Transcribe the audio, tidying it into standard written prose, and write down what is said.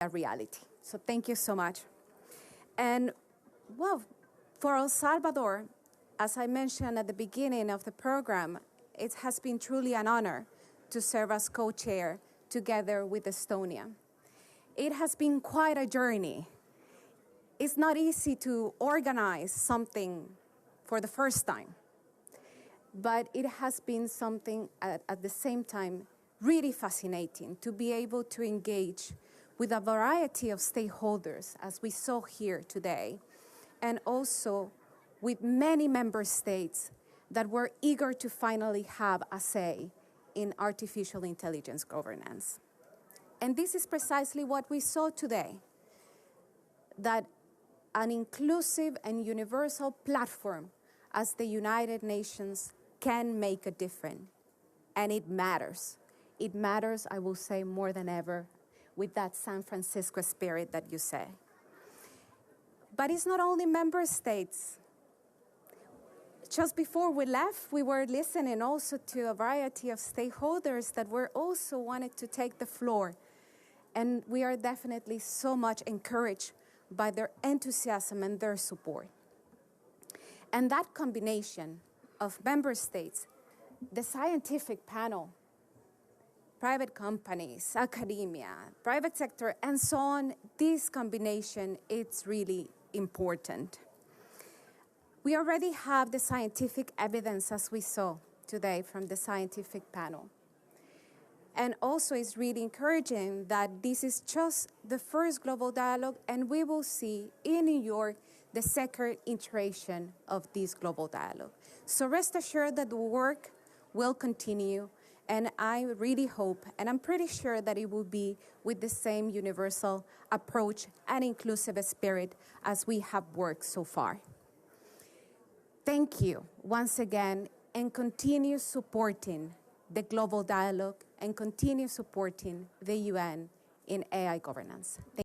a reality. So thank you so much. And well, for El Salvador, as I mentioned at the beginning of the program, it has been truly an honor to serve as co-chair together with Estonia. It has been quite a journey. It's not easy to organize something for the first time, but it has been something at the same time really fascinating to be able to engage with a variety of stakeholders, as we saw here today, and also with many member states that were eager to finally have a say in artificial intelligence governance. And this is precisely what we saw today, that an inclusive and universal platform as the United Nations can make a difference. And it matters. It matters, I will say, more than ever, with that San Francisco spirit that you say. But it's not only member states. Just before we left, we were listening also to a variety of stakeholders that were also wanted to take the floor. And we are definitely so much encouraged by their enthusiasm and their support. And that combination of member states, the scientific panel, private companies, academia, private sector, and so on, this combination, it's really important. We already have the scientific evidence, as we saw today from the scientific panel. And also it's really encouraging that this is just the first global dialogue, and we will see in New York the second iteration of this global dialogue. So rest assured that the work will continue, and I really hope, and I'm pretty sure that it will be with the same universal approach and inclusive spirit as we have worked so far. Thank you once again, and continue supporting the global dialogue and continue supporting the UN in AI governance.